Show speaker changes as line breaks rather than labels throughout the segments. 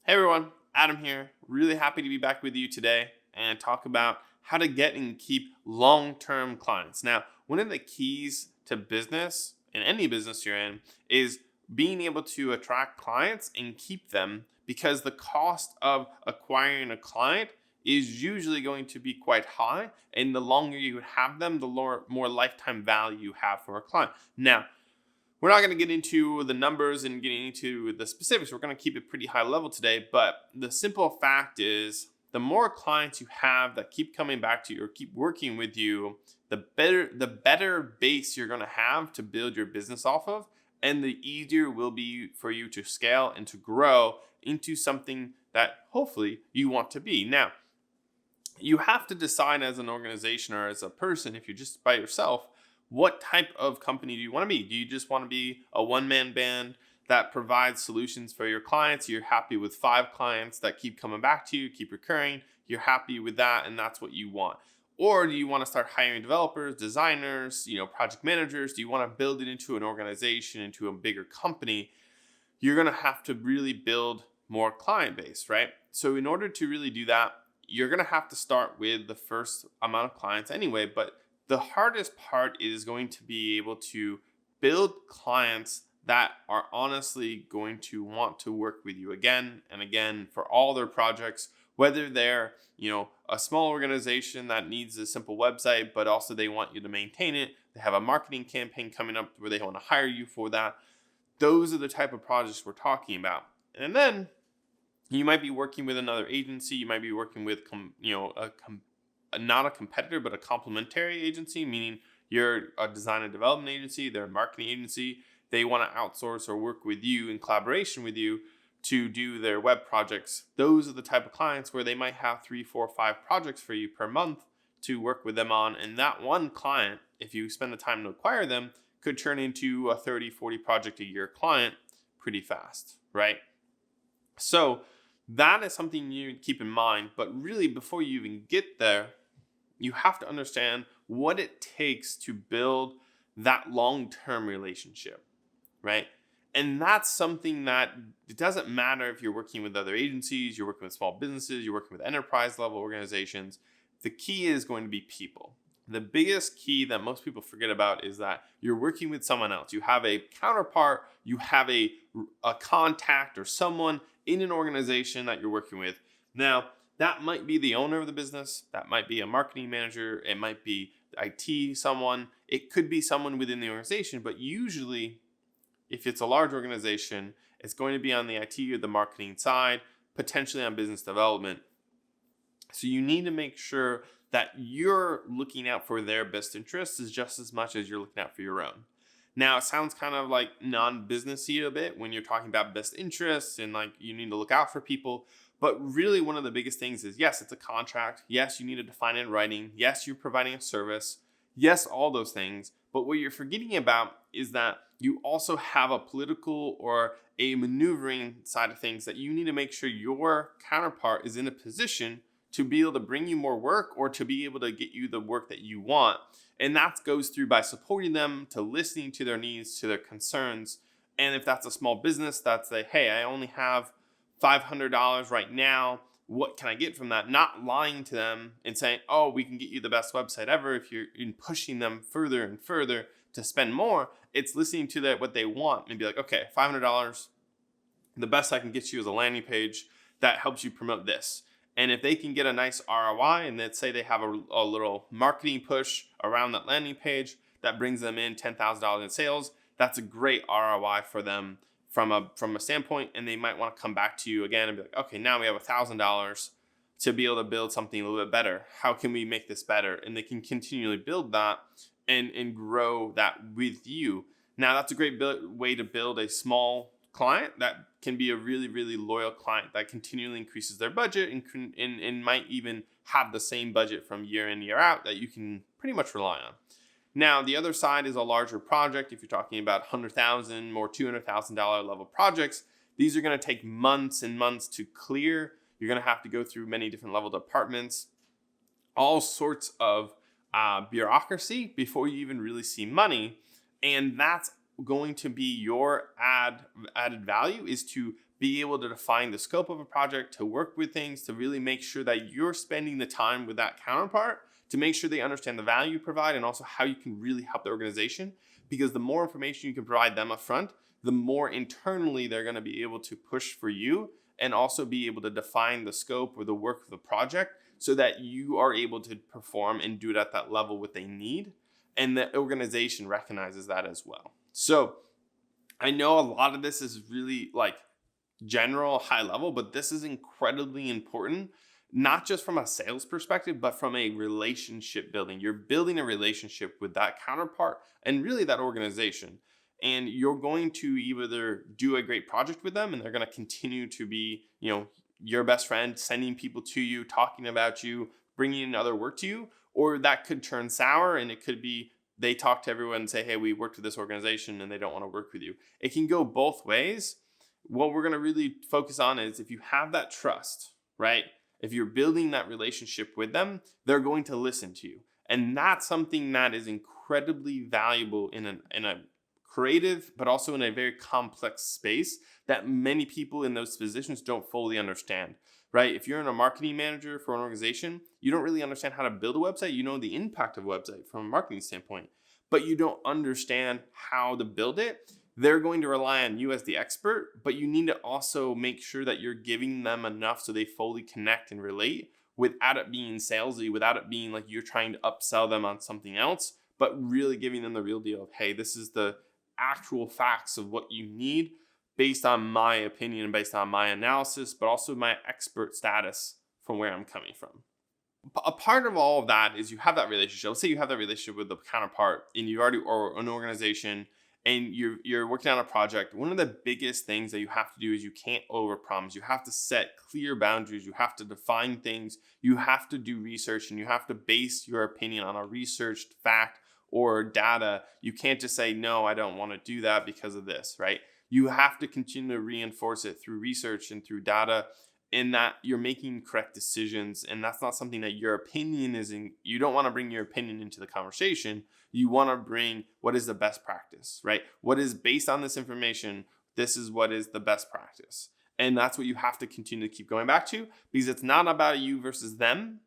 Hey everyone, Adam here. Really happy to be back with you today and talk about how to get and keep long-term clients. Now, one of the keys to business, in any business you're in, is being able to attract clients and keep them because the cost of acquiring a client is usually going to be quite high. And the longer you have them, the more lifetime value you have for a client. Now, we're not going to get into the numbers and getting into the specifics. We're going to keep it pretty high level today. But the simple fact is the more clients you have that keep coming back to you or keep working with you, the better base you're going to have to build your business off of. And the easier it will be for you to scale and to grow into something that hopefully you want to be. Now, you have to decide as an organization or as a person, if you're just by yourself, what type of company do you want to be? Do you just want to be a one-man band that provides solutions for your clients? You're happy with 5 clients that keep coming back to you, keep recurring. You're happy with that, and that's what you want. Or do you want to start hiring developers, designers, project managers? Do you want to build it into an organization, into a bigger company? You're going to have to really build more client base, right? So in order to really do that, you're going to have to start with the first amount of clients anyway, but the hardest part is going to be able to build clients that are honestly going to want to work with you again and again for all their projects, whether they're, a small organization that needs a simple website, but also they want you to maintain it. They have a marketing campaign coming up where they want to hire you for that. Those are the type of projects we're talking about. And then you might be working with another agency. You might be working with, not a competitor, but a complementary agency, meaning you're a design and development agency, they're a marketing agency. They want to outsource or work with you in collaboration with you to do their web projects. Those are the type of clients where they might have 3, 4, 5 projects for you per month to work with them on. And that one client, if you spend the time to acquire them, could turn into a 30, 40 project a year client pretty fast, right? So that is something you keep in mind. But really, before you even get there, you have to understand what it takes to build that long-term relationship, right? And that's something that it doesn't matter if you're working with other agencies, you're working with small businesses, you're working with enterprise level organizations. The key is going to be people. The biggest key that most people forget about is that you're working with someone else. You have a counterpart, you have a contact or someone in an organization that you're working with. Now, that might be the owner of the business. That might be a marketing manager. It might be IT someone. It could be someone within the organization. But usually, if it's a large organization, it's going to be on the IT or the marketing side, potentially on business development. So you need to make sure that you're looking out for their best interests as just as much as you're looking out for your own. Now, it sounds kind of like non-businessy a bit when you're talking about best interests and like you need to look out for people. But really, one of the biggest things is, yes, it's a contract. Yes, you need to define it in writing. Yes, you're providing a service. Yes, all those things. But what you're forgetting about is that you also have a political or a maneuvering side of things that you need to make sure your counterpart is in a position to be able to bring you more work or to be able to get you the work that you want. And that goes through by supporting them, to listening to their needs, to their concerns. And if that's a small business, that's like, hey, I only have $500 right now. What can I get from that? Not lying to them and saying, oh, we can get you the best website ever. If you're pushing them further and further to spend more, it's listening to what they want and be like, okay, $500, the best I can get you is a landing page that helps you promote this. And if they can get a nice ROI and let's say they have a little marketing push around that landing page that brings them in $10,000 in sales, that's a great ROI for them from a standpoint. And they might want to come back to you again and be like, okay, now we have $1,000 to be able to build something a little bit better. How can we make this better? And they can continually build that and grow that with you. Now, that's a great way to build a small client that can be a really, really loyal client that continually increases their budget and might even have the same budget from year in, year out that you can pretty much rely on. Now, the other side is a larger project. If you're talking about $100,000 or $200,000 level projects, these are going to take months and months to clear. You're going to have to go through many different level departments, all sorts of bureaucracy before you even really see money. And that's going to be your added value, is to be able to define the scope of a project, to work with things, to really make sure that you're spending the time with that counterpart to make sure they understand the value you provide and also how you can really help the organization. Because the more information you can provide them up front, the more internally they're going to be able to push for you and also be able to define the scope or the work of the project so that you are able to perform and do it at that level what they need. And the organization recognizes that as well. So I know a lot of this is really like general, high level, but this is incredibly important, not just from a sales perspective, but from a relationship building. You're building a relationship with that counterpart and really that organization. And you're going to either do a great project with them and they're going to continue to be, your best friend, sending people to you, talking about you, bringing in other work to you, or that could turn sour and it could be they talk to everyone and say, hey, we worked with this organization and they don't want to work with you. It can go both ways. What we're going to really focus on is if you have that trust, right? If you're building that relationship with them, they're going to listen to you. And that's something that is incredibly valuable in a creative, but also in a very complex space that many people in those positions don't fully understand, right? If you're a marketing manager for an organization, you don't really understand how to build a website. You know the impact of a website from a marketing standpoint, but you don't understand how to build it. They're going to rely on you as the expert, but you need to also make sure that you're giving them enough so they fully connect and relate without it being salesy, without it being like you're trying to upsell them on something else, but really giving them the real deal of, hey, this is the actual facts of what you need based on my opinion, based on my analysis, but also my expert status from where I'm coming from. A part of all of that is you have that relationship. Let's say you have that relationship with the counterpart and you already, or an organization, and you're working on a project. One of the biggest things that you have to do is you can't overpromise. You have to set clear boundaries. You have to define things. You have to do research, and you have to base your opinion on a researched fact or data. You can't just say, no, I don't want to do that because of this, right? You have to continue to reinforce it through research and through data, in that you're making correct decisions. And that's not something that your opinion is in. You don't want to bring your opinion into the conversation. You want to bring what is the best practice, right? What is based on this information, this is what is the best practice. And that's what you have to continue to keep going back to, because it's not about you versus them.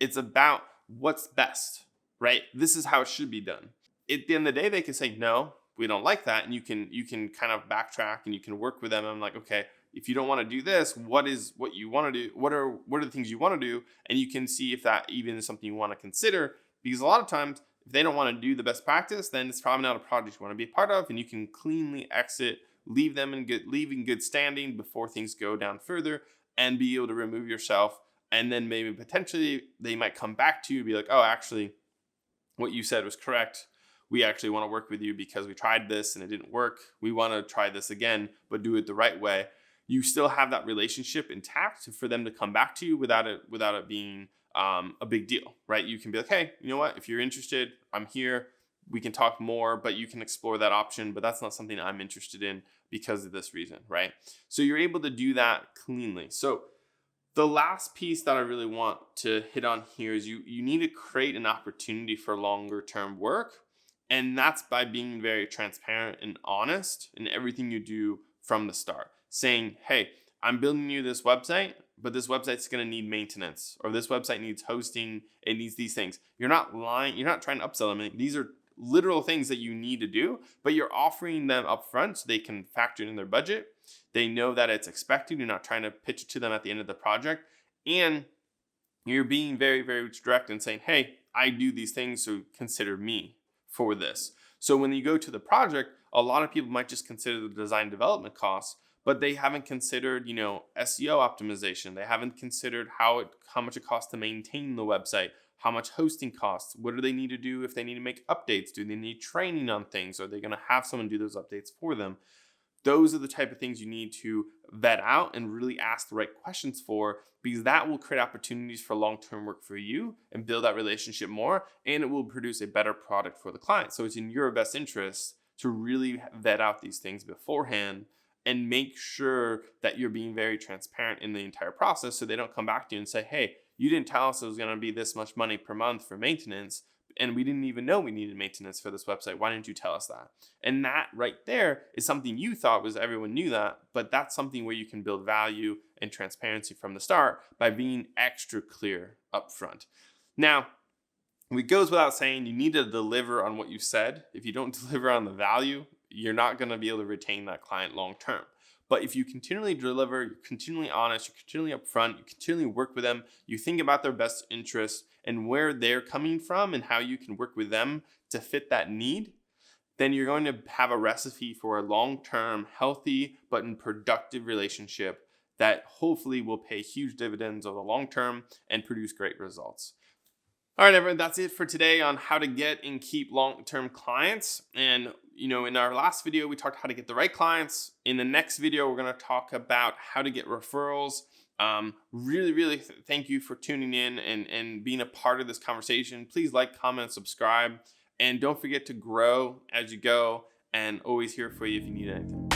It's about what's best, right? This is how it should be done. At the end of the day, they can say, no, we don't like that. And you can kind of backtrack and you can work with them. I'm like, okay, if you don't want to do this, what you want to do? What are the things you want to do? And you can see if that even is something you want to consider. Because a lot of times, if they don't want to do the best practice, then it's probably not a project you want to be a part of, and you can cleanly exit, leave them in good standing before things go down further, and be able to remove yourself. And then maybe potentially they might come back to you and be like, oh, actually, what you said was correct. We actually want to work with you because we tried this and it didn't work. We want to try this again, but do it the right way. You still have that relationship intact for them to come back to you without it being a big deal, right? You can be like, hey, you know what? If you're interested, I'm here. We can talk more, but you can explore that option. But that's not something I'm interested in because of this reason, right? So you're able to do that cleanly. So the last piece that I really want to hit on here is you need to create an opportunity for longer term work. And that's by being very transparent and honest in everything you do from the start. Saying, hey, I'm building you this website, but this website's going to need maintenance, or this website needs hosting, it needs these things. You're not lying. You're not trying to upsell them. These are literal things that you need to do, but you're offering them upfront so they can factor it in their budget. They know that it's expected. You're not trying to pitch it to them at the end of the project. And you're being very, very direct and saying, hey, I do these things, so consider me for this. So when you go to the project, a lot of people might just consider the design development costs, but they haven't considered, SEO optimization. They haven't considered how much it costs to maintain the website, how much hosting costs, what do they need to do if they need to make updates? Do they need training on things? Are they going to have someone do those updates for them? Those are the type of things you need to vet out and really ask the right questions for, because that will create opportunities for long-term work for you and build that relationship more, and it will produce a better product for the client. So it's in your best interest to really vet out these things beforehand and make sure that you're being very transparent in the entire process so they don't come back to you and say, hey, you didn't tell us it was going to be this much money per month for maintenance, and we didn't even know we needed maintenance for this website. Why didn't you tell us that? And that right there is something you thought was everyone knew that, but that's something where you can build value and transparency from the start by being extra clear up front. Now, it goes without saying, you need to deliver on what you said. If you don't deliver on the value, you're not going to be able to retain that client long term. But if you continually deliver, you're continually honest, you're continually upfront, you continually work with them, you think about their best interests and where they're coming from and how you can work with them to fit that need, then you're going to have a recipe for a long-term, healthy, but productive relationship that hopefully will pay huge dividends over the long term and produce great results. All right, everyone, that's it for today on how to get and keep long-term clients. And, in our last video, we talked how to get the right clients. In the next video, we're going to talk about how to get referrals. Really thank you for tuning in and being a part of this conversation. Please like, comment, subscribe, and don't forget to grow as you go, and always here for you if you need anything.